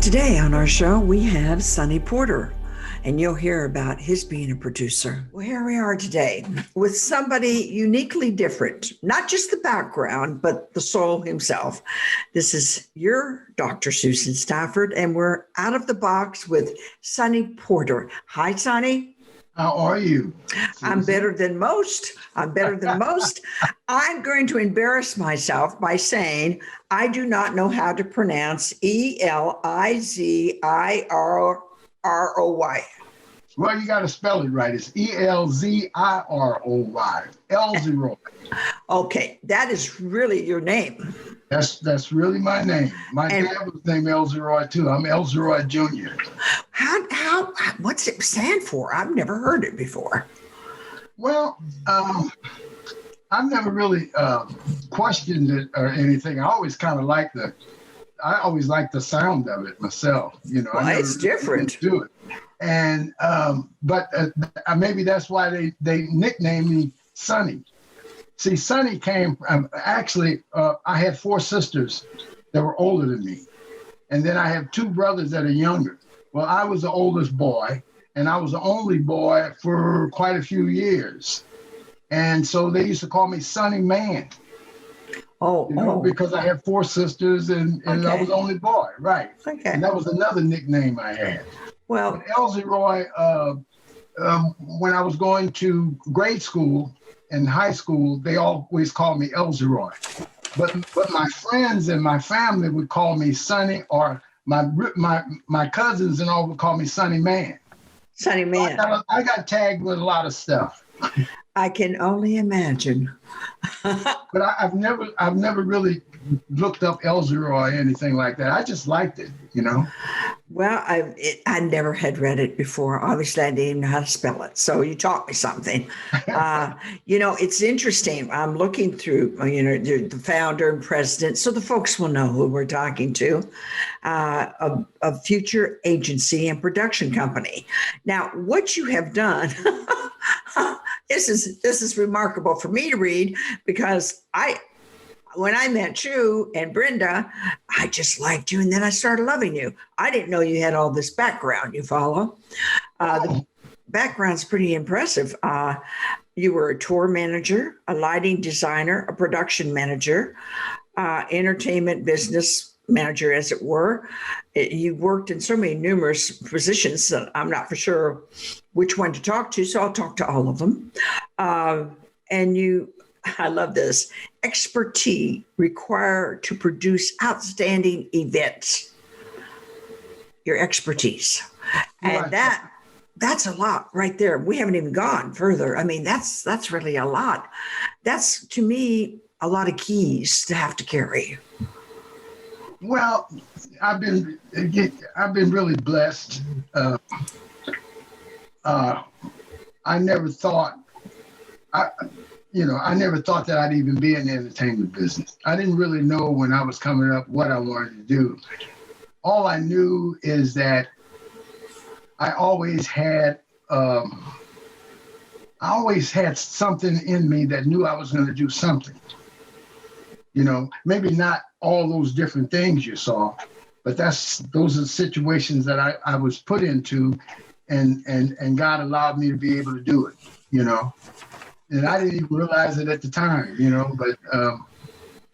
Today on our show, we have Sonny Porter, and you'll hear about his being a producer. Well, here we are today with somebody uniquely different, not just the background, but the soul himself. This is your Dr. Susan Stafford, and we're out of the box with Sonny Porter. Hi, Sonny. How are you? I'm better than most. I'm going to embarrass myself by saying I do not know how to pronounce Elziroy. Well, you got to spell it right. It's Elziroy. Elziroy. Okay, that is really your name. That's really my name. My dad was named Elziroy too. I'm Elziroy Jr. What's it stand for? I've never heard it before. Well, I've never really questioned it or anything. I always liked the sound of it myself. You know, well, it's different. Do it, and but maybe that's why they nicknamed me Sonny. See, Sonny came actually. I had 4 sisters that were older than me, and then I have 2 brothers that are younger. Well, I was the oldest boy, and I was the only boy for quite a few years. And so they used to call me Sonny Man. Because I had 4 sisters and okay. I was the only boy, right? Okay. And that was another nickname I had. Well, but Elziroy, when I was going to grade school and high school, they always called me Elziroy. But my friends and my family would call me Sonny, or my cousins and all would call me Sonny Man. Sonny Man. So I got tagged with a lot of stuff. I can only imagine. But I've never really looked up Elziroy or anything like that. I just liked it, you know. Well, I never had read it before. Obviously, I didn't even know how to spell it. So you taught me something. It's interesting. I'm looking through, the founder and president, so the folks will know who we're talking to, a future agency and production company. Now, what you have done, this is remarkable for me to read, because when I met you and Brenda, I just liked you, and then I started loving you. I didn't know you had all this background. You follow? The background's pretty impressive. You were a tour manager, a lighting designer, a production manager, entertainment business manager, as it were. You worked in so many numerous positions that I'm not for sure which one to talk to, so I'll talk to all of them. I love this, expertise required to produce outstanding events. Your expertise. And that's a lot right there. We haven't even gone further. I mean, that's really a lot. That's, to me, a lot of keys to have to carry. Well, I've been really blessed. I never thought that I'd even be in the entertainment business. I didn't really know when I was coming up what I wanted to do. All I knew is that I always had something in me that knew I was going to do something. Maybe not all those different things you saw, but those are situations that I was put into, and God allowed me to be able to do it, And I didn't even realize it at the time, but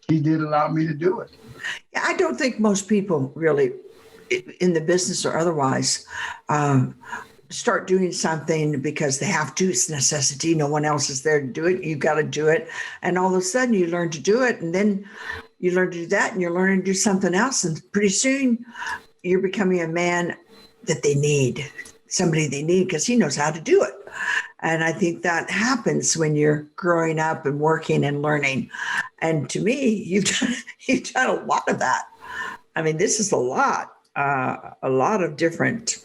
he did allow me to do it. Yeah, I don't think most people really, in the business or otherwise, start doing something because they have to. It's necessity. No one else is there to do it. You've got to do it. And all of a sudden you learn to do it. And then you learn to do that, and you're learning to do something else. And pretty soon you're becoming a man that they need, somebody they need, because he knows how to do it. And I think that happens when you're growing up and working and learning. And to me, you've done a lot of that. I mean, this is a lot of different.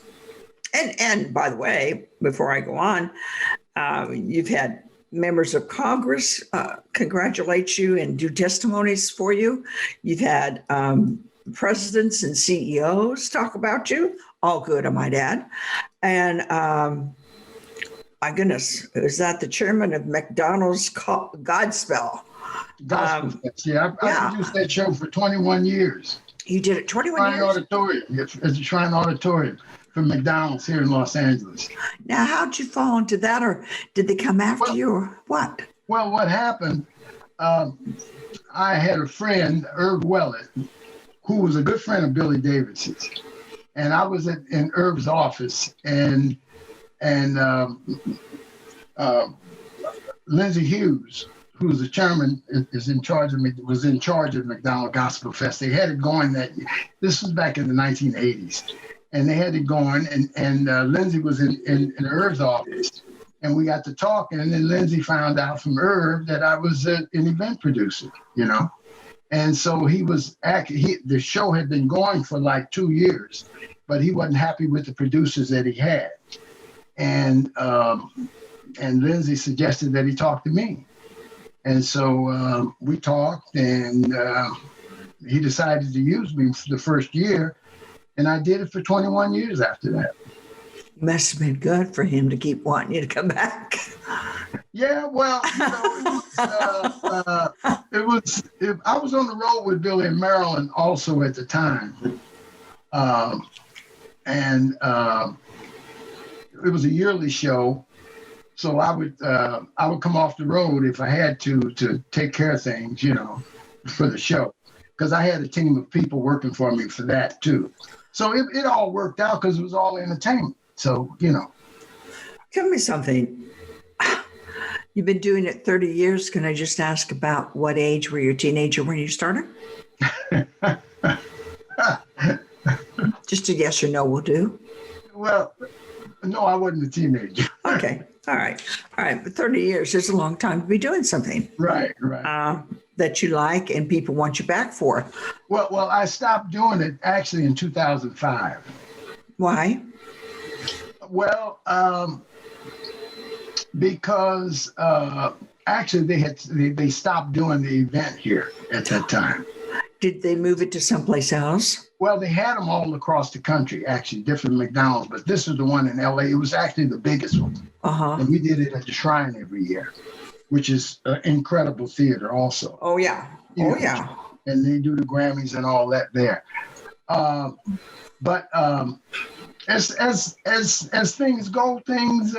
And by the way, before I go on, you've had members of Congress congratulate you and do testimonies for you. You've had presidents and CEOs talk about you. All good, I might add. And my goodness, is that the chairman of McDonald's Godspell? Gospel. I've produced that show for 21 years. You did it 21 Shrine years? Auditorium. It's a Shrine Auditorium for McDonald's here in Los Angeles. Now, how'd you fall into that, or did they come after Well, you, or what? well, what happened? I had a friend, Irv Wellett, who was a good friend of Billy Davidson's, and I was in Irv's office, and Lindsay Hughes, who's the chairman, was in charge of McDonald Gospel Fest. They had it going that year. This was back in the 1980s, and they had it going. And Lindsay was in Irv's office, and we got to talking. And then Lindsay found out from Irv that I was an event producer, And so he was the show had been going for like 2 years, but he wasn't happy with the producers that he had, and Lindsay suggested that he talk to me. And so we talked, and he decided to use me for the first year, and I did it for 21 years after that. Must have been good for him to keep wanting you to come back. Yeah, well, I was on the road with Billy in Maryland also at the time, and it was a yearly show. So I would come off the road if I had to take care of things, for the show, because I had a team of people working for me for that too. So it all worked out because it was all entertainment. So Tell me something. You've been doing it 30 years. Can I just ask about what age were you a teenager when you started? Just a yes or no will do. Well, no, I wasn't a teenager. Okay. All right. But 30 years is a long time to be doing something. Right. That you like and people want you back for. Well, I stopped doing it actually in 2005. Why? Well, because actually they stopped doing the event here at that time. Did they move it to someplace else? Well, they had them all across the country, actually, different McDonald's, but this was the one in LA. It was actually the biggest one. Uh-huh. And we did it at the Shrine every year, which is an incredible theater also. Oh, yeah. Yeah. And they do the Grammys and all that there. But as things go, things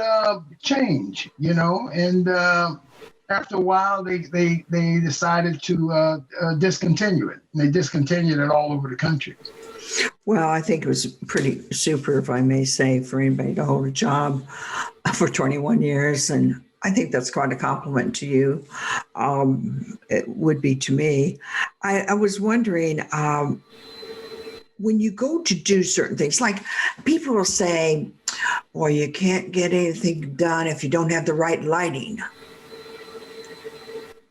change, and after a while they decided to discontinue it. And they discontinued it all over the country. Well, I think it was pretty super, if I may say, for anybody to hold a job for 21 years. And I think that's quite a compliment to you. It would be to me. I was wondering, when you go to do certain things, like people will say, well, you can't get anything done if you don't have the right lighting.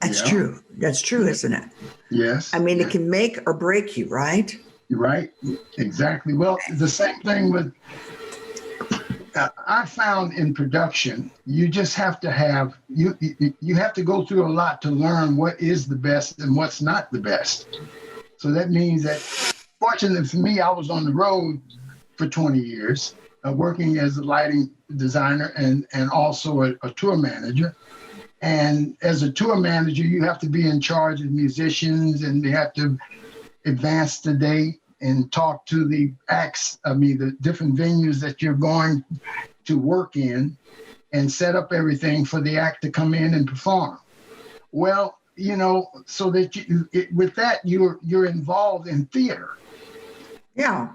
That's true. That's true, isn't it? Yes. I mean, it can make or break you, right? Right. Exactly. Well, the same thing with, I found in production, you just have to have, you have to go through a lot to learn what is the best and what's not the best. So that means that, fortunately for me, I was on the road for 20 years, working as a lighting designer and also a tour manager. And as a tour manager, you have to be in charge of musicians, and you have to advance the date and talk to the acts, the different venues that you're going to work in, and set up everything for the act to come in and perform. Well, so that with that, you're involved in theater. Yeah.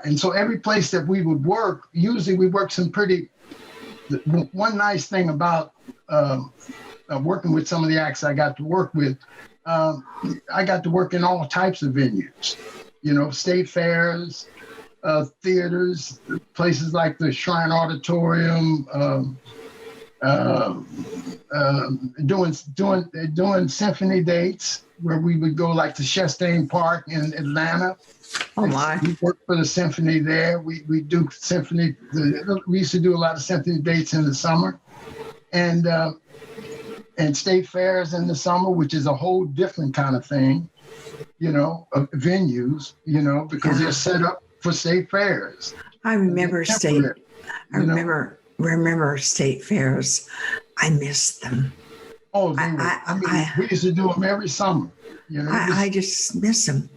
And so every place that we would work, usually we work some pretty, one nice thing about working with some of the acts I got to work with, I got to work in all types of venues, state fairs, theaters, places like the Shrine Auditorium, doing symphony dates where we would go like to Chastain Park in Atlanta. Oh my! We worked for the symphony there. We do symphony. We used to do a lot of symphony dates in the summer, and state fairs in the summer, which is a whole different kind of thing, venues, because they're set up for state fairs. I remember remember state fairs. I miss them. Oh, we used to do them every summer. I just miss them.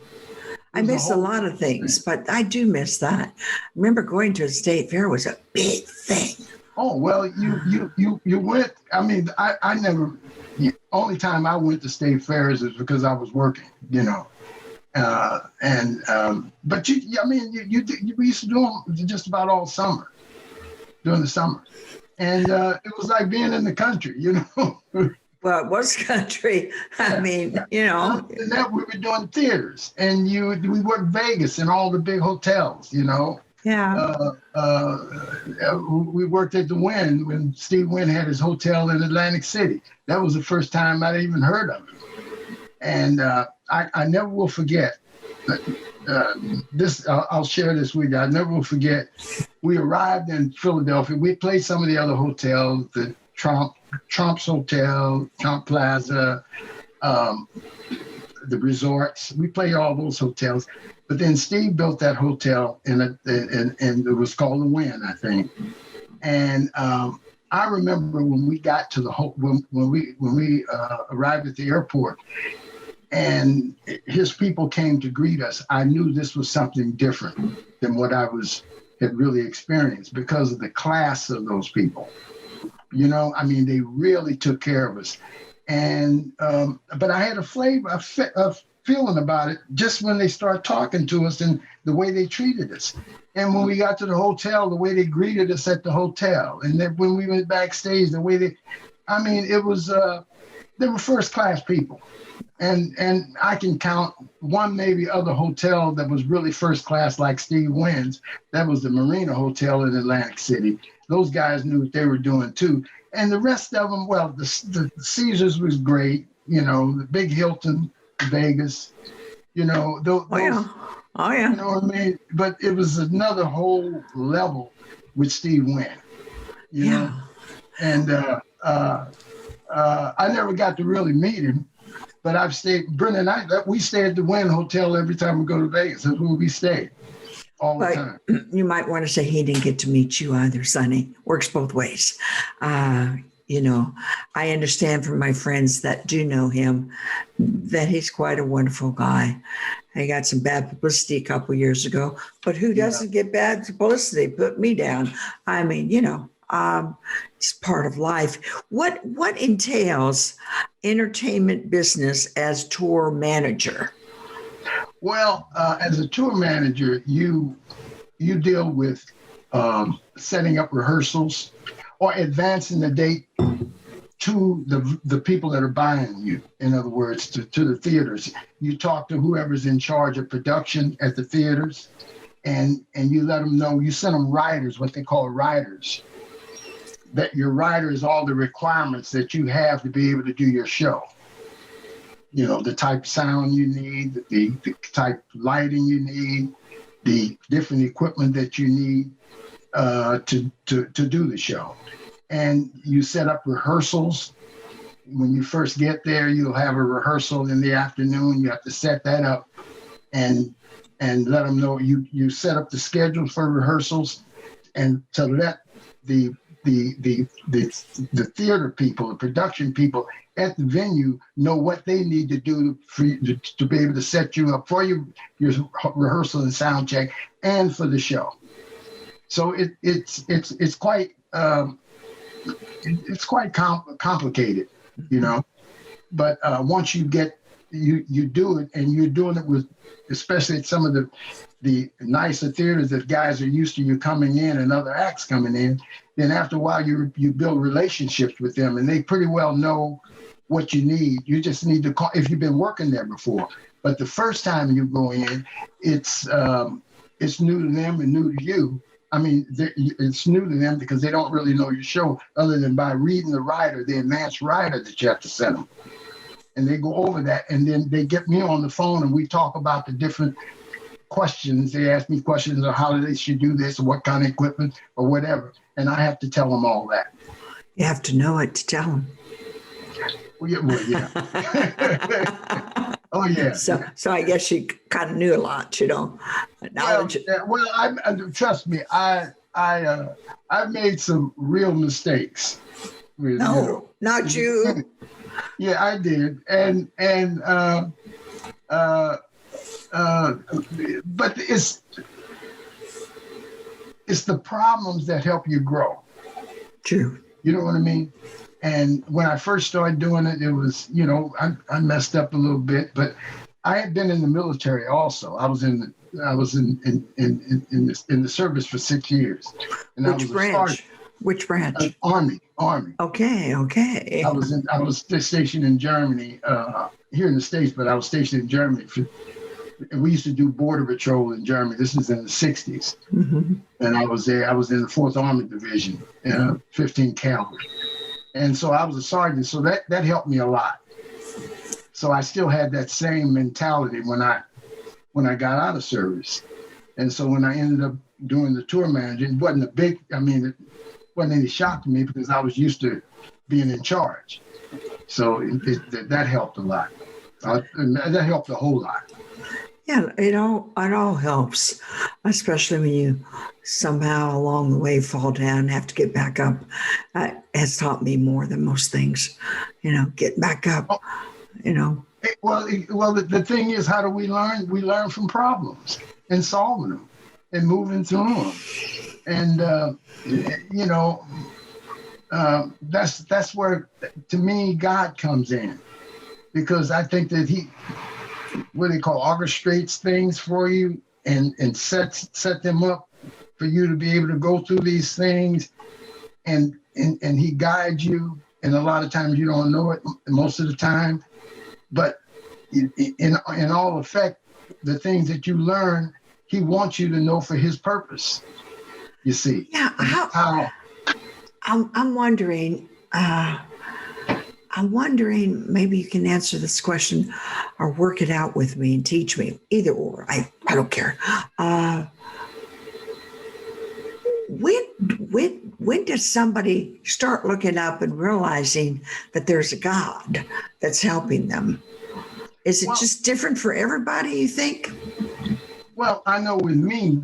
I miss a lot of things, but I do miss that. Remember going to a state fair was a big thing. Oh, well, you went. I mean, I never. The only time I went to state fairs is because I was working. But I mean, we used to do them just about all summer, during the summer, and it was like being in the country. Well, it was country. I mean, And that we were doing theaters, and we worked Vegas and all the big hotels. Yeah. We worked at the Wynn when Steve Wynn had his hotel in Atlantic City. That was the first time I'd even heard of it. And I never will forget this. I'll share this with you. I never will forget. We arrived in Philadelphia. We played some of the other hotels, the Trump's Hotel, Trump Plaza, the resorts. We played all those hotels. But then Steve built that hotel, and it was called the Wynn, I think. And I remember when we got to when we arrived at the airport, and his people came to greet us. I knew this was something different than what I had really experienced because of the class of those people. I mean, they really took care of us. And but I had a feeling about it just when they started talking to us and the way they treated us. And when we got to the hotel, the way they greeted us at the hotel, and then when we went backstage, the way it was, they were first class people. And I can count one maybe other hotel that was really first class like Steve Wynn's. That was the Marina Hotel in Atlantic City. Those guys knew what they were doing too. And the rest of them, well, the Caesars was great. The big Hilton, Vegas, those, Oh yeah. you know what I mean? But it was another whole level with Steve Wynn, know? And I never got to really meet him, but Brenda and I, we stay at the Wynn Hotel every time we go to Vegas. That's where we stay all the time. You might want to say he didn't get to meet you either, Sonny. Works both ways. I understand from my friends that do know him that he's quite a wonderful guy. He got some bad publicity a couple of years ago, but who doesn't get bad publicity? Put me down. I mean, it's part of life. What entails entertainment business as tour manager? Well, as a tour manager, you deal with setting up rehearsals or advancing the date to the people that are buying you. In other words, to the theaters. You talk to whoever's in charge of production at the theaters, and you let them know. You send them riders, what they call riders. That your rider is all the requirements that you have to be able to do your show. The type of sound you need, the type of lighting you need, the different equipment that you need to do the show. And you set up rehearsals. When you first get there, you'll have a rehearsal in the afternoon. You have to set that up and let them know you set up the schedule for rehearsals, and to let the theater people, the production people at the venue know what they need to do to be able to set you up for your rehearsal and sound check and for the show. So it's quite complicated, But once you get you do it, and you're doing it with, especially at some of the nicer theaters that guys are used to you coming in and other acts coming in, then after a while you build relationships with them, and they pretty well know what you need. You just need to call if you've been working there before. But the first time you go in, it's new to them and new to you. I mean, it's new to them because they don't really know your show other than by reading the advanced rider that you have to send them. And they go over that, and then they get me on the phone, and we talk about the different questions. They ask me questions on how they should do this, or what kind of equipment, or whatever. And I have to tell them all that. You have to know it to tell them. Well, yeah. Oh, yeah. So I guess you kind of knew a lot, knowledge. Well, trust me, I've made some real mistakes. No, not you. Yeah, I did, and but it's the problems that help you grow. True. You know what I mean? And when I first started doing it, it was, I messed up a little bit, but I had been in the military also. I was in the service for 6 years. And Which branch? Which branch? Army. Okay. I was stationed in Germany, here in the States, but I was stationed in Germany. And we used to do border patrol in Germany. This is in the 60s. Mm-hmm. And I was there. I was in the 4th Army Division, 15 Cavalry. And so I was a sergeant. So that helped me a lot. So I still had that same mentality when I got out of service. And so when I ended up doing the tour manager, it wasn't it wasn't any shock to me because I was used to being in charge. So that helped a lot. That helped a whole lot. Yeah, it all helps, especially when you somehow along the way fall down and have to get back up. It has taught me more than most things, get back up, Well, the thing is, how do we learn? We learn from problems and solving them and moving through them. And, that's where, to me, God comes in, because I think that he, what they call, orchestrates things for you and set them up for you to be able to go through these things, and he guides you. And a lot of times you don't know it most of the time, but in all effect, the things that you learn, he wants you to know for his purpose. You see? Yeah. I'm wondering. I'm wondering, maybe you can answer this question or work it out with me and teach me. Either or, I don't care. When does somebody start looking up and realizing that there's a God that's helping them? Is it just different for everybody, you think? Well, I know with me,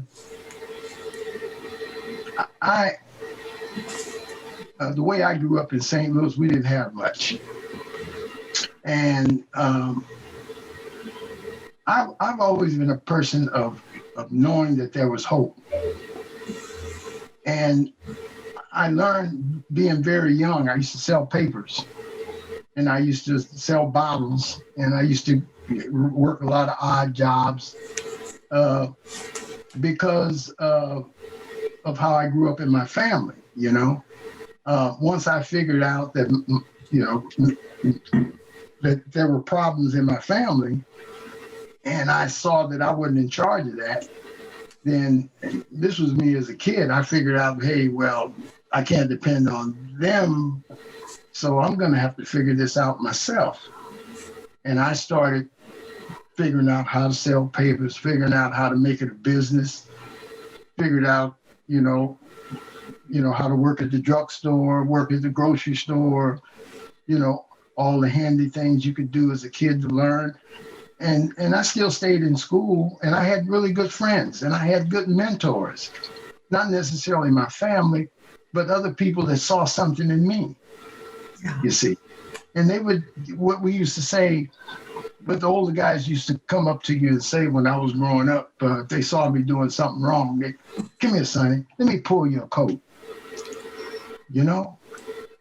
the way I grew up in St. Louis, we didn't have much. And I've always been a person of knowing that there was hope. And I learned being very young. I used to sell papers, and I used to sell bottles, and I used to work a lot of odd jobs because of how I grew up in my family, Once I figured out that, that there were problems in my family, and I saw that I wasn't in charge of that, then this was me as a kid. I figured out, hey, well, I can't depend on them, so I'm going to have to figure this out myself. And I started figuring out how to sell papers, figuring out how to make it a business, figured out, how to work at the drugstore, work at the grocery store, all the handy things you could do as a kid to learn. And I still stayed in school, and I had really good friends, and I had good mentors, not necessarily my family, but other people that saw something in me, You see. And they would, what we used to say, but the older guys used to come up to you and say when I was growing up, if they saw me doing something wrong, they, come here, Sonny, let me pull your coat,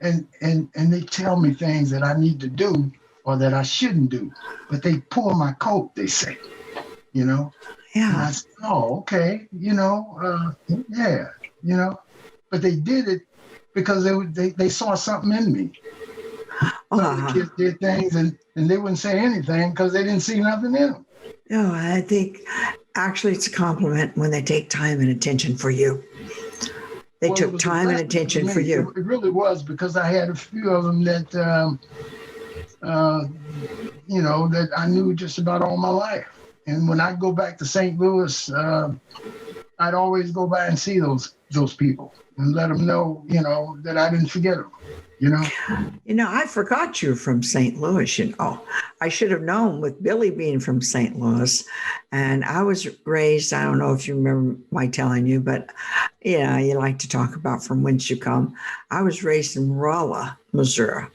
And they tell me things that I need to do or that I shouldn't do, but they pull my coat, they say, Yeah. And I said, oh, okay, but they did it because they saw something in me. Some of the kids did things and they wouldn't say anything because they didn't see nothing in them. No, I think actually it's a compliment when they take time and attention for you. They took time and attention for you. It really was, because I had a few of them that, that I knew just about all my life. And when I go back to St. Louis, I'd always go by and see those people and let them know, that I didn't forget them. I forgot you're from St. Louis, I should have known with Billy being from St. Louis. And I was raised, I don't know if you remember my telling you, but you like to talk about from whence you come. I was raised in Rolla, Missouri.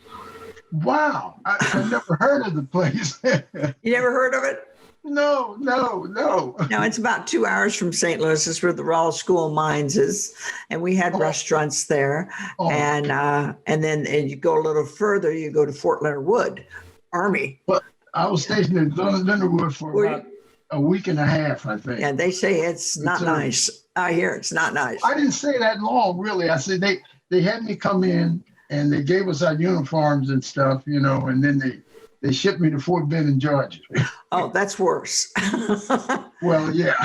Wow. I never heard of the place. You never heard of it? No, no, no. No, it's about 2 hours from St. Louis. It's where the Raw School of Mines is, and we had Oh, restaurants there. oh. And then you go a little further, you go to Fort Leonard Wood, Army. But I was stationed in Lindenwood for Were about you? a week and a half, I think. Yeah, they say it's not So nice. I hear it's not nice. I didn't say that long, really. I said they had me come in and they gave us our uniforms and stuff, and then they shipped me to Fort Benning, Georgia. Oh, that's worse. Well, yeah.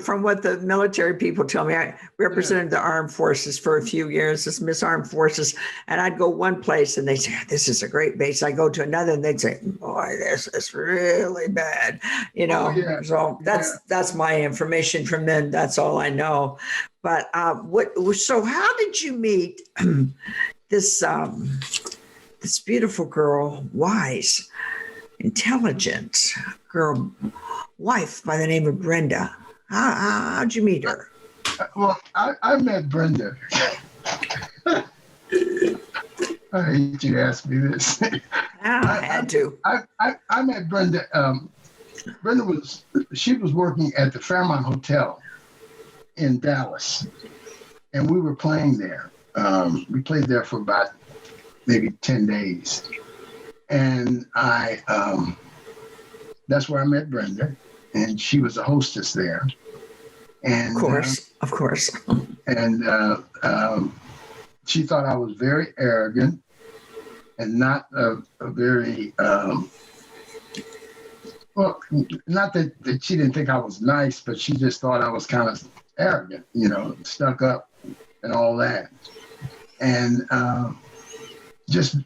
From what the military people tell me, I represented the armed forces for a few years as Miss Armed Forces, and I'd go one place and they'd say, "This is a great base." I go to another and they'd say, "Boy, this is really bad," Oh, yeah. So Yeah. that's my information from them. That's all I know. But So how did you meet this this beautiful girl, wise, intelligent girl, wife by the name of Brenda? How'd you meet her? Well, I met Brenda. I hate you to ask me this. I had to. I met Brenda. Brenda was working at the Fairmont Hotel in Dallas, and we were playing there. We played there for about maybe 10 days, and that's where I met Brenda, and she was a hostess there. And Of course. And she thought I was very arrogant and not a very well, not that she didn't think I was nice, but she just thought I was kind of arrogant, stuck up and all that. And just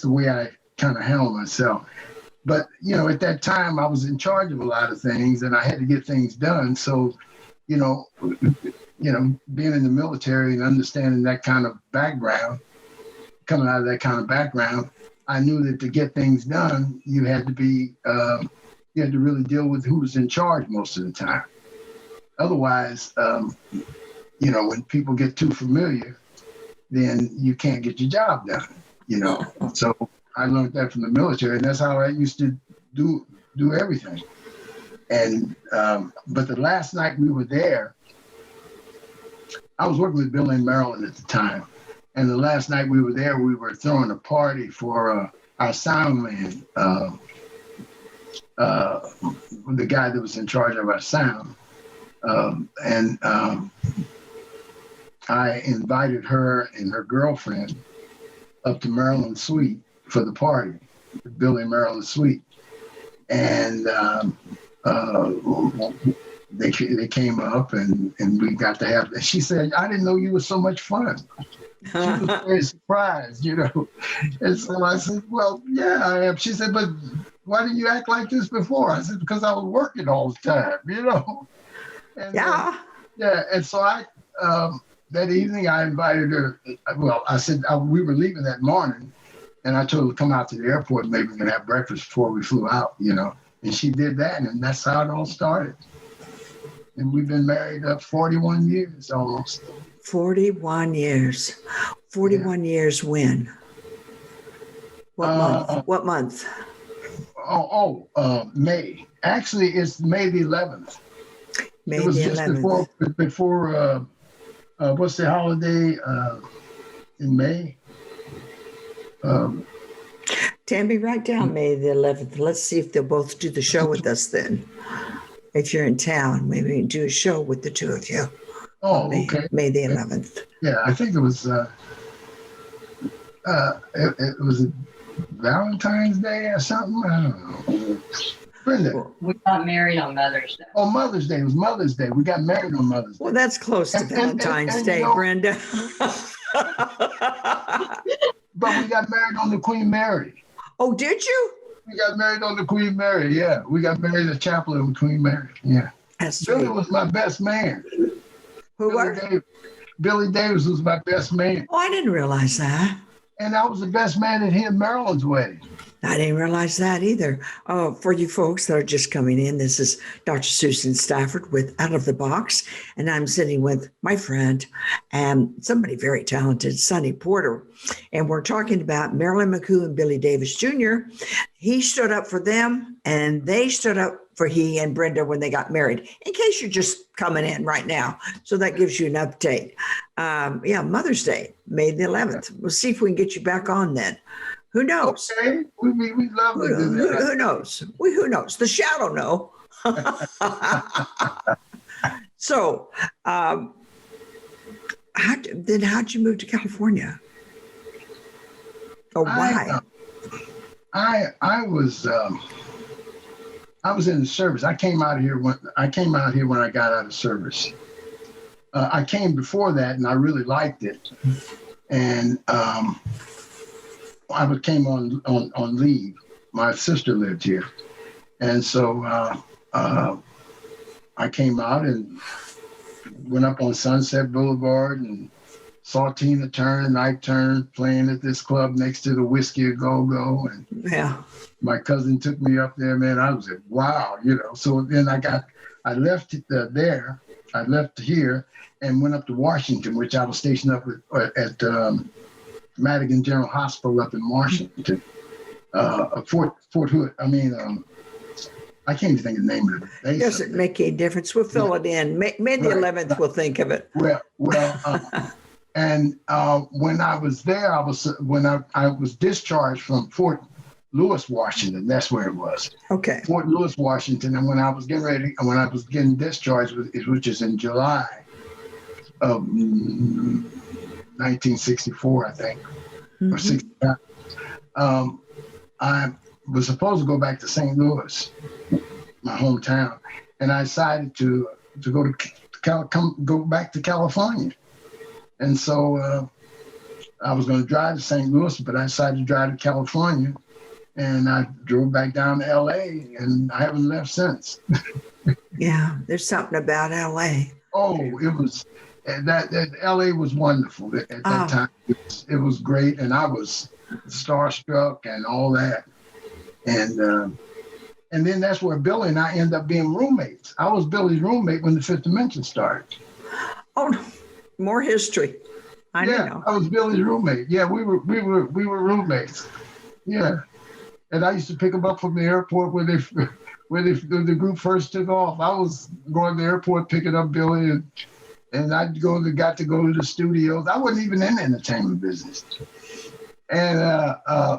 the way I kind of handled myself. But, at that time I was in charge of a lot of things and I had to get things done. So, being in the military and understanding that kind of background, coming out of that kind of background, I knew that to get things done, you had to be, you had to really deal with who was in charge most of the time. Otherwise, when people get too familiar, then you can't get your job done, So I learned that from the military, and that's how I used to do everything. And but the last night we were there, I was working with Billy in Maryland at the time. And the last night we were there, we were throwing a party for our sound man, the guy that was in charge of our sound. I invited her and her girlfriend up to Maryland Suite for the party, Billy Maryland Suite. And they came up and we got to have, and she said, "I didn't know you were so much fun." She was very surprised, And so I said, "Well, yeah, I am." She said, "But why didn't you act like this before?" I said, "Because I was working all the time, And, Yeah. Yeah. And so that evening I invited her. Well, I said we were leaving that morning, and I told her to come out to the airport and maybe we could have breakfast before we flew out, And she did that, and that's how it all started. And we've been married 41 years almost. 41 years. 41 years when? What month? What month? May. Actually, it's May the 11th. May It was the just 11th. before what's the holiday in May? Tammy, write down May the 11th. Let's see if they'll both do the show with us then. If you're in town, maybe we can do a show with the two of you. Oh, May, okay. May the 11th. Yeah, I think it was it was Valentine's Day or something. I don't know. Brenda. We got married on Mother's Day. Oh, Mother's Day. It was Mother's Day. We got married on Mother's Day. Well, that's close to Valentine's Day, Brenda. But we got married on the Queen Mary. Oh, did you? We got married on the Queen Mary, yeah. We got married at the chapel of Queen Mary, yeah. That's Billy sweet. was my best man. Who Billy Davis was my best man. Oh, I didn't realize that. And I was the best man at him Marilyn's wedding. I didn't realize that either. Oh, for you folks that are just coming in, this is Dr. Susan Stafford with Out of the Box, and I'm sitting with my friend and somebody very talented, Sonny Porter, and we're talking about Marilyn McCoo and Billy Davis Jr. He stood up for them, and they stood up for he and Brenda when they got married. In case you're just coming in right now, so that gives you an update. Yeah, Mother's Day, May the 11th. We'll see if we can get you back on then. Who knows? Okay, we love to do that. Who knows? Who knows? The shadow know. So, how'd you move to California? Or why? I was in the service. I came out here when I got out of service. I came before that, and I really liked it. And I came on leave. My sister lived here, and so I came out and went up on Sunset Boulevard and saw Tina Turner and Ike Turner playing at this club next to the Whiskey A Go Go, and Yeah. my cousin took me up there. Man, I was like, wow, So then I left there. I left here and went up to Washington, which I was stationed up at Madigan General Hospital up in Washington, Fort Hood. I can't even think of the name of it. It doesn't make any difference. We'll fill it in. May the 11th, we'll think of it. And when I was there, I was discharged from Fort Lewis, Washington. That's where it was. Okay. Fort Lewis, Washington. And when I was getting discharged, which is in July of 1964, I think, or 65, I was supposed to go back to St. Louis, my hometown, and I decided to go back to California. And so I was going to drive to St. Louis, but I decided to drive to California, and I drove back down to L.A., and I haven't left since. Yeah, there's something about L.A. Oh, it was that L.A. was wonderful at that time. It was great, and I was starstruck and all that. And then that's where Billy and I ended up being roommates. I was Billy's roommate when the Fifth Dimension started. Oh, no. More history. I know. I was Billy's roommate. Yeah, we were roommates. Yeah, and I used to pick him up from the airport when the group first took off. I was going to the airport picking up Billy, and got to go to the studios. I wasn't even in the entertainment business. And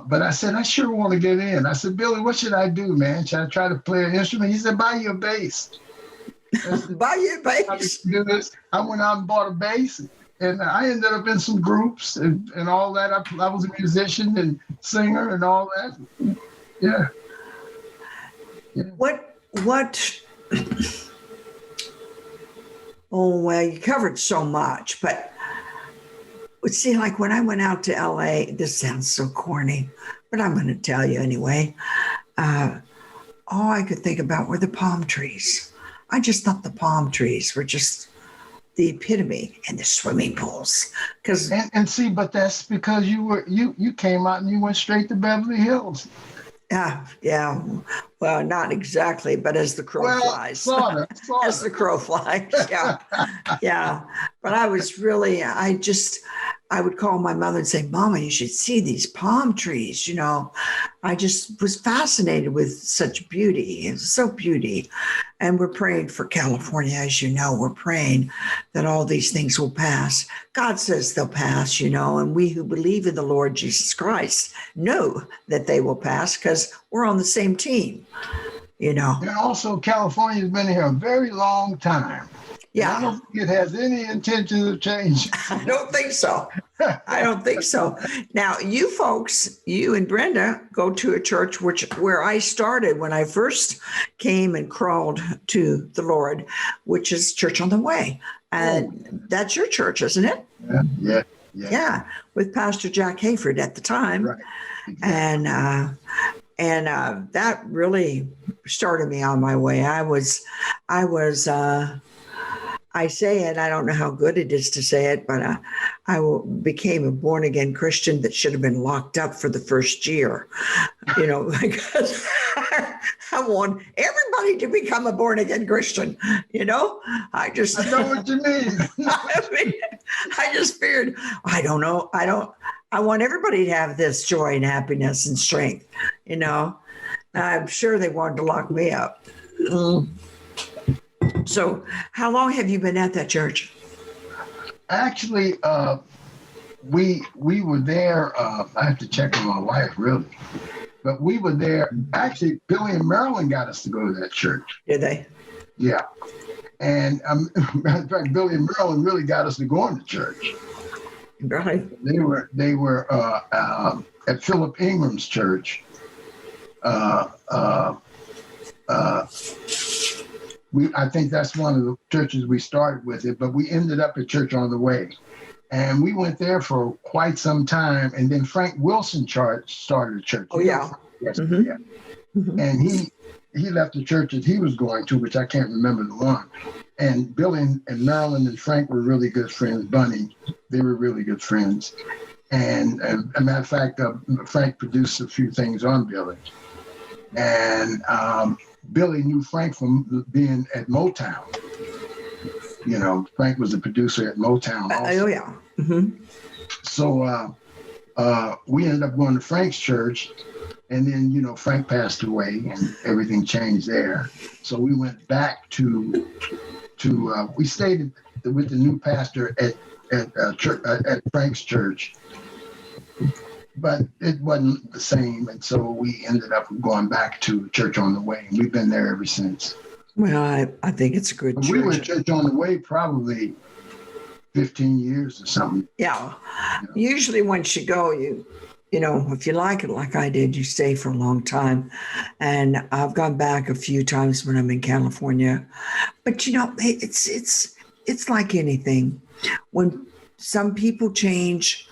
but I said, I sure want to get in. I said, Billy, what should I do, man? Should I try to play an instrument? He said, buy you a bass. Buy you a bass. Do this. I went out and bought a bass, and I ended up in some groups and all that. I was a musician and singer and all that. Yeah. What? Oh, well, you covered so much, but see, like when I went out to LA, this sounds so corny, but I'm going to tell you anyway. All I could think about were the palm trees. I just thought the palm trees were just the epitome, and the swimming pools. But that's because you came out and you went straight to Beverly Hills. Yeah. Well, not exactly, but as the crow flies. Sorta. As the crow flies, yeah. But I was really, I would call my mother and say, Mama, you should see these palm trees. I just was fascinated with such beauty. It's so beauty. And we're praying for California, as you know. We're praying that all these things will pass. God says they'll pass, and we who believe in the Lord Jesus Christ know that they will pass because we're on the same team, And also, California's been here a very long time. Yeah. I don't think it has any intention of changing. I don't think so. Now, you folks, you and Brenda go to a church where I started when I first came and crawled to the Lord, which is Church on the Way. And that's your church, isn't it? Yeah. With Pastor Jack Hayford at the time. Right. Exactly. And that really started me on my way. I was I say it, I don't know how good it is to say it, but became a born again Christian that should have been locked up for the first year, because I want everybody to become a born again Christian, I know what you mean. I mean, I just figured, I don't know. I want everybody to have this joy and happiness and strength, I'm sure they wanted to lock me up. So, how long have you been at that church? Actually, we were there. I have to check with my wife, really, but we were there. Actually, Billy and Marilyn got us to go to that church. Did they? Yeah, and matter of fact, Billy and Marilyn really got us to go into church. Right. They were at Philip Ingram's church. I think that's one of the churches we started with it, but we ended up at Church on the Way. And we went there for quite some time. And then Frank Wilson started a church. Oh, yeah. Yes, Mm-hmm. yeah. Mm-hmm. And he left the church that he was going to, which I can't remember the one. And Billy and Marilyn and Frank were really good friends. Bunny, they were really good friends. And as a matter of fact, Frank produced a few things on Billy. And Billy knew Frank from being at Motown. Frank was a producer at Motown also. Oh, yeah. Mm-hmm. So we ended up going to Frank's church, and then, Frank passed away and everything changed there. So we went back to we stayed with the new pastor at Frank's church, but it wasn't the same. And so we ended up going back to Church on the Way, and we've been there ever since. Well, I think it's a good church. We were at Church on the Way probably 15 years or something. Yeah. Usually once you go, if you like it like I did, you stay for a long time. And I've gone back a few times when I'm in California. But it's like anything. When some people change,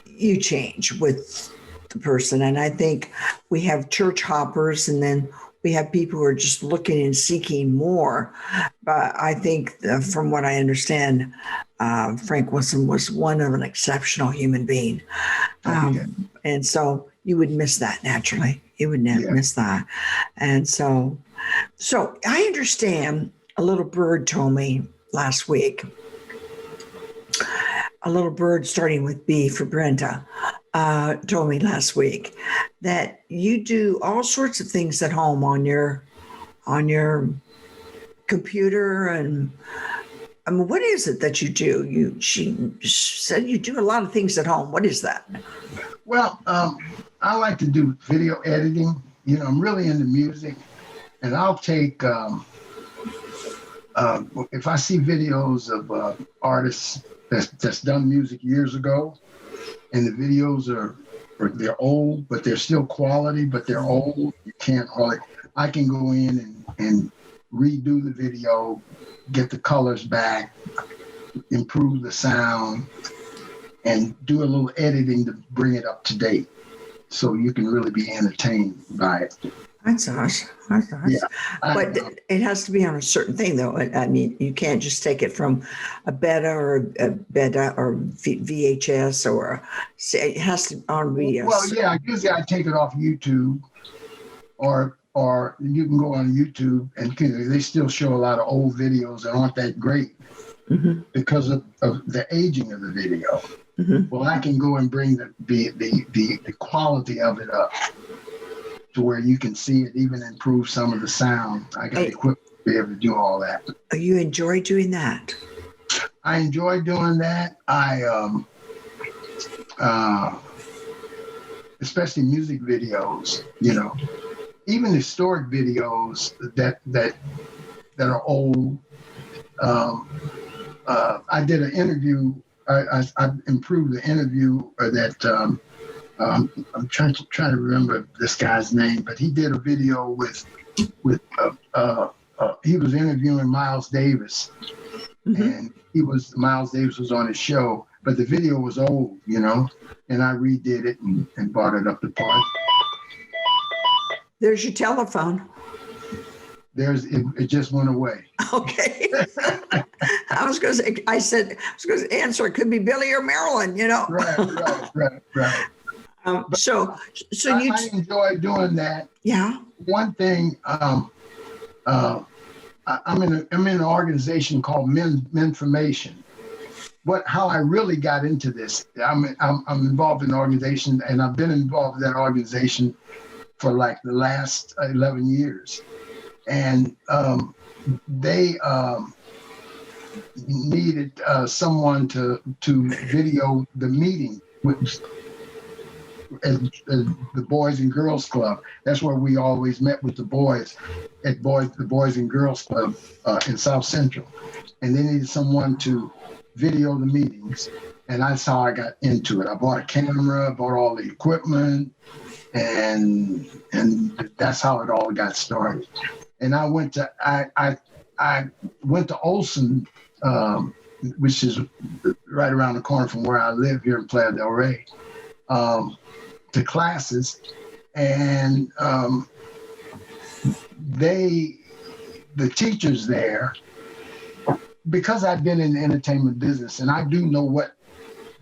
you change with the person. And I think we have church hoppers, and then we have people who are just looking and seeking more. But I think from what I understand, Frank Wilson was one of an exceptional human being. And so you would miss that naturally. You would never miss that. And so I understand, a little bird told me last week, a little bird starting with B for Brenda, told me last week that you do all sorts of things at home on your computer. And I mean, what is it that you do? She said you do a lot of things at home. What is that? Well, I like to do video editing. I'm really into music, and I'll take if I see videos of artists that's done music years ago, and the videos they're old, but they're still quality, but they're old. You can't hardly. I can go in and redo the video, get the colors back, improve the sound, and do a little editing to bring it up to date, so you can really be entertained by it. That's awesome. Yeah, but it has to be on a certain thing, though. I mean, you can't just take it from a beta or VHS it has to be. Well, yeah. Usually I take it off YouTube, or you can go on YouTube, and they still show a lot of old videos that aren't that great because of the aging of the video. Mm-hmm. Well, I can go and bring the quality of it up to where you can see it, even improve some of the sound. I got equipment to be able to do all that. You enjoy doing that? I enjoy doing that. Especially music videos, even historic videos that are old. I did an interview. I improved the interview that. I'm trying to remember this guy's name, but he did a video with he was interviewing Miles Davis, and Miles Davis was on his show, but the video was old, and I redid it and brought it up to par. There's your telephone. it just went away. Okay. I was going to answer. It could be Billy or Marilyn, Right. So I enjoy doing that. Yeah. One thing, I'm in an organization called Menformation. How I really got into this, I'm involved in an organization, and I've been involved in that organization for like the last 11 years. And they needed someone to video the meeting at the Boys and Girls Club. That's where we always met with the boys at the Boys and Girls Club in South Central. And they needed someone to video the meetings. And that's how I got into it. I bought a camera, bought all the equipment, and that's how it all got started. And I went to Olson, which is right around the corner from where I live here in Playa del Rey, to classes, and the teachers there, because I've been in the entertainment business and I do know what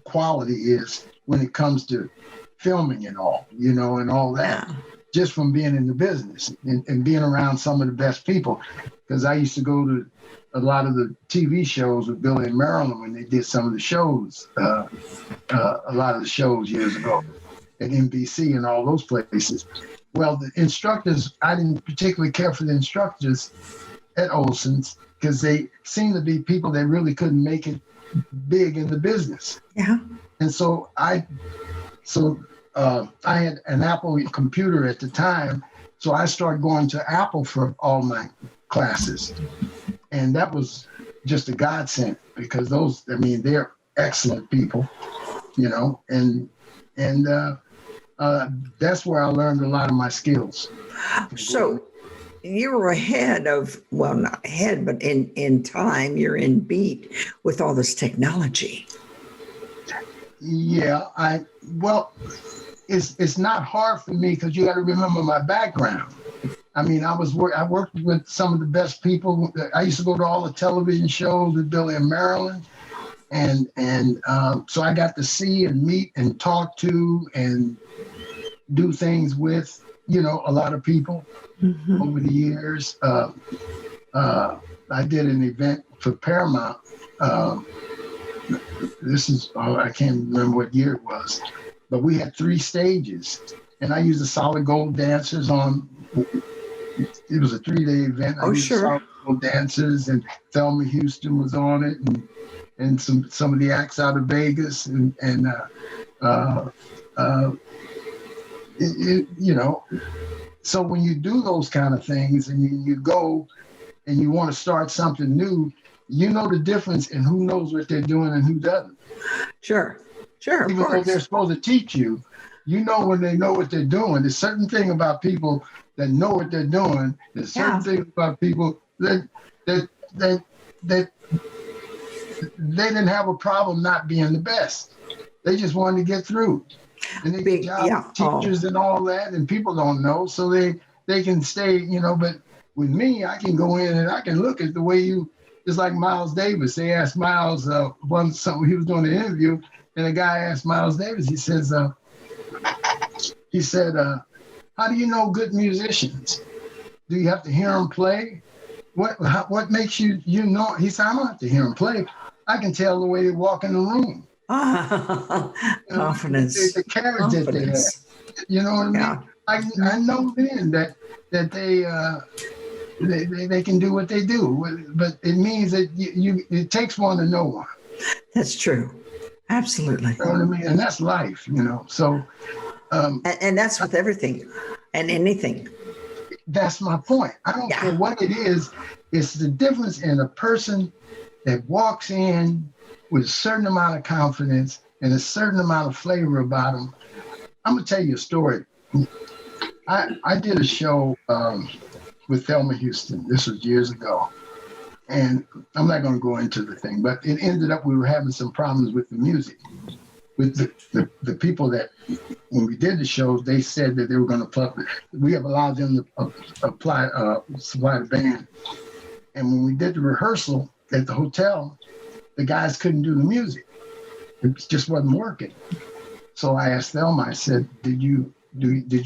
quality is when it comes to filming and all, and all that, just from being in the business and being around some of the best people. Because I used to go to a lot of the TV shows with Billy and Marilyn when they did some of the shows, a lot of the shows years ago at NBC and all those places. Well, the instructors, I didn't particularly care for the instructors at Olson's because they seemed to be people that really couldn't make it big in the business. Yeah. And so I had an Apple computer at the time, so I started going to Apple for all my classes. And that was just a godsend because they're excellent people, and that's where I learned a lot of my skills. So you were ahead of, well, not ahead, but in time, you're in beat with all this technology. Yeah, it's not hard for me because you got to remember my background. I mean, I worked with some of the best people. I used to go to all the television shows with Billy and Marilyn. And so I got to see and meet and talk to and do things with, a lot of people over the years. I did an event for Paramount. I can't remember what year it was, but we had 3 stages. And I used the solid gold dancers on. It was a 3-day event. I used solid gold dancers, and Thelma Houston was on it, and some of the acts out of Vegas, So when you do those kind of things, and you go and you want to start something new, the difference in who knows what they're doing and who doesn't. Sure. Even though they're supposed to teach you, when they know what they're doing. There's certain thing about people that know what they're doing. There's certain things about people that they didn't have a problem not being the best. They just wanted to get through. And they get jobs, teachers and all that, and people don't know, so they can stay, but with me, I can go in and I can look at the way just like Miles Davis. They asked Miles, he was doing an interview, and a guy asked Miles Davis, he said, how do you know good musicians? Do you have to hear them play? What makes you know? He said, I don't have to hear them play. I can tell the way they walk in the room. Confidence. The carriage that they have. You know what I mean? Yeah. I know then that they can do what they do, but it means that it takes one to know one. That's true. Absolutely. You know what I mean? And that's life, So. And that's with everything and anything. That's my point. I don't care what it is. It's the difference in a person that walks in with a certain amount of confidence and a certain amount of flavor about them. I'm going to tell you a story. I did a show with Thelma Houston. This was years ago. And I'm not going to go into the thing, but it ended up we were having some problems with the music. with the people that, when we did the shows, they said that they were going to play. We have allowed them to supply the band. And when we did the rehearsal at the hotel, the guys couldn't do the music. It just wasn't working. So I asked Thelma, I said, did you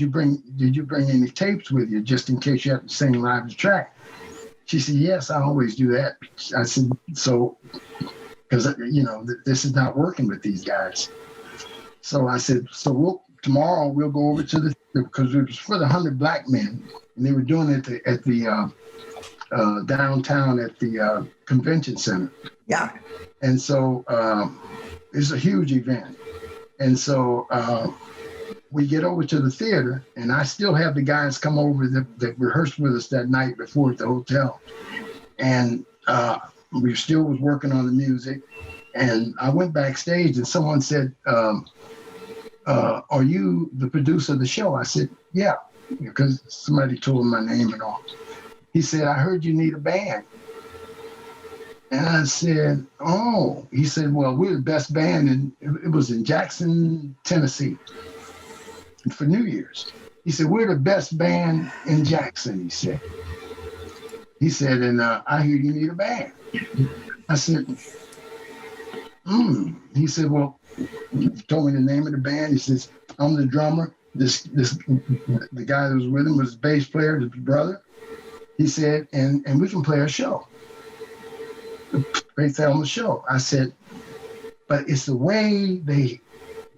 bring any tapes with you just in case you have to sing live the track? She said, yes, I always do that. I said, so, because, this is not working with these guys. So I said, tomorrow we'll go over to because it was for the 100 Black Men, and they were doing it at the downtown at the convention center. Yeah. And so it's a huge event. And so we get over to the theater, and I still have the guys come over that rehearsed with us that night before at the hotel. And we still was working on the music. And I went backstage, and someone said, are you the producer of the show? I said, yeah, because somebody told him my name and all. He said, I heard you need a band. And I said, oh. He said, well, we're the best band. And it was in Jackson, Tennessee for New Year's. He said, we're the best band in Jackson, he said. He said, and I hear you need a band. I said, He said, well, he told me the name of the band. He says, I'm the drummer. The guy that was with him was the bass player, his brother. He said, and we can play a show. Play on the show. I said, but it's the way they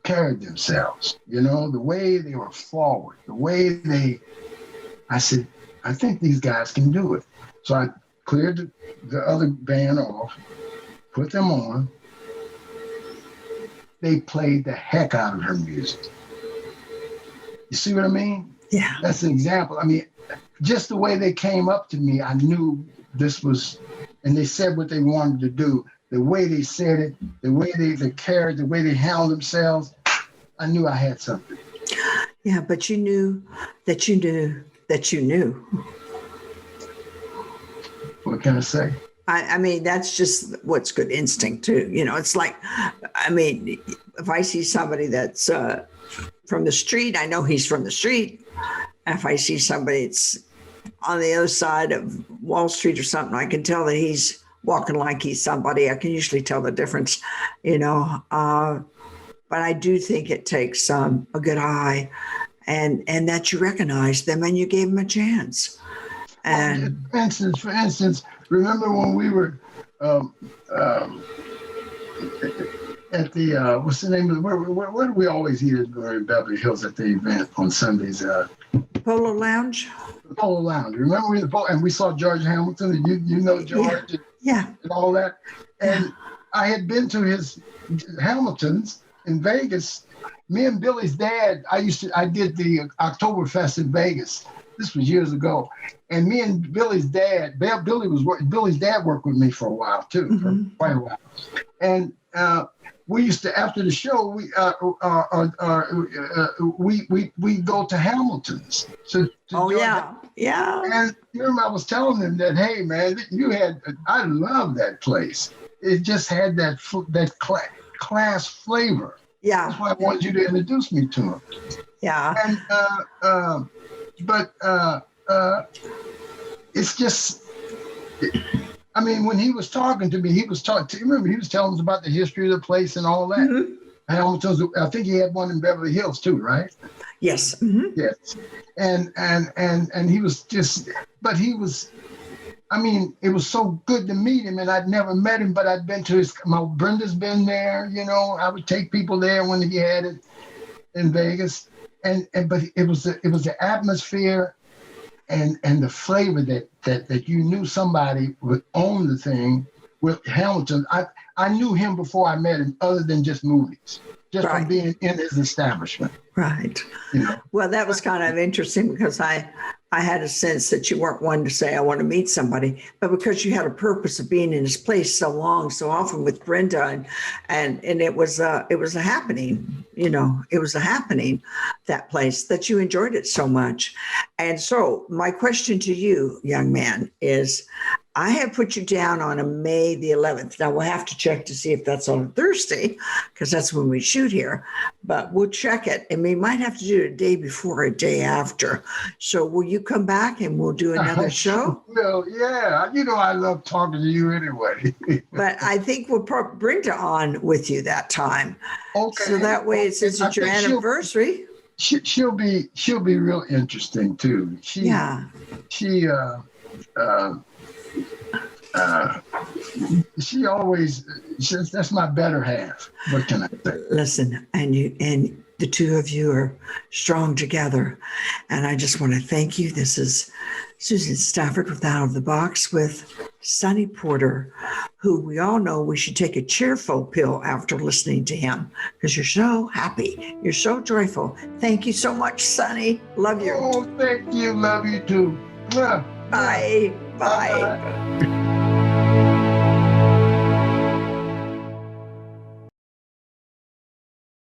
carried themselves, the way they were forward, the way I said, I think these guys can do it. So I cleared the other band off, put them on. They played the heck out of her music. You see what I mean? Yeah. That's an example. I mean, just the way they came up to me, I knew this was, and they said what they wanted to do. The way they said it, the way they cared, the way they handled themselves, I knew I had something. Yeah, but you knew that you knew that you knew. What can I say? I mean, that's just what's good instinct too. It's like, I mean, if I see somebody that's from the street, I know he's from the street. If I see somebody that's on the other side of Wall Street or something, I can tell that he's walking like he's somebody. I can usually tell the difference, but I do think it takes a good eye and that you recognize them and you gave them a chance. And for instance, remember when we were at the what's the name of where do we always eat in Beverly Hills at the event on Sundays? Polo Lounge. The Polo Lounge. Remember and we saw George Hamilton, and you know George, yeah, and all that. And I had been to his Hamilton's in Vegas. Me and Billy's dad, I did the Oktoberfest in Vegas. This was years ago. And me and Billy's dad, Billy's dad worked with me for a while too, for quite a while. And we used to, after the show, we go to Hamilton's. Yeah. And you remember I was telling them that, hey man, I love that place. It just had that class flavor. Yeah. That's why I wanted you to introduce me to him. Yeah. And but it's just, I mean, when he was talking to me, he was telling us about the history of the place and all that. Mm-hmm. Hamilton's, I think he had one in Beverly Hills too, right? Yes. Mm-hmm. Yes. And he was just, but he was, I mean, it was so good to meet him, and I'd never met him, but I'd been to Brenda's been there, I would take people there when he had it in Vegas. But it was the atmosphere and the flavor that you knew somebody would own the thing with Hamilton. I knew him before I met him, other than just movies, just from being in his establishment. Right. Well, that was kind of interesting because I had a sense that you weren't one to say, I want to meet somebody, but because you had a purpose of being in his place so long, so often with Brenda, and it was a happening, it was a happening, that place, that you enjoyed it so much. And so my question to you, young man, is I have put you down on a May the 11th. Now we'll have to check to see if that's on a Thursday, because that's when we shoot here. But we'll check it, and we might have to do it a day before, or a day after. So will you come back and we'll do another show? Well, yeah. I love talking to you anyway. But I think we'll put Brenda on with you that time. Okay. So that way, since it's your anniversary. She'll be real interesting too. She always says that's my better half. What can I say? Listen, and the two of you are strong together. And I just want to thank you. This is Susan Stafford with Out of the Box with Sonny Porter, who we all know we should take a cheerful pill after listening to him, because you're so happy. You're so joyful. Thank you so much, Sonny. Love you. Oh, thank you. Love you too. Bye. Bye.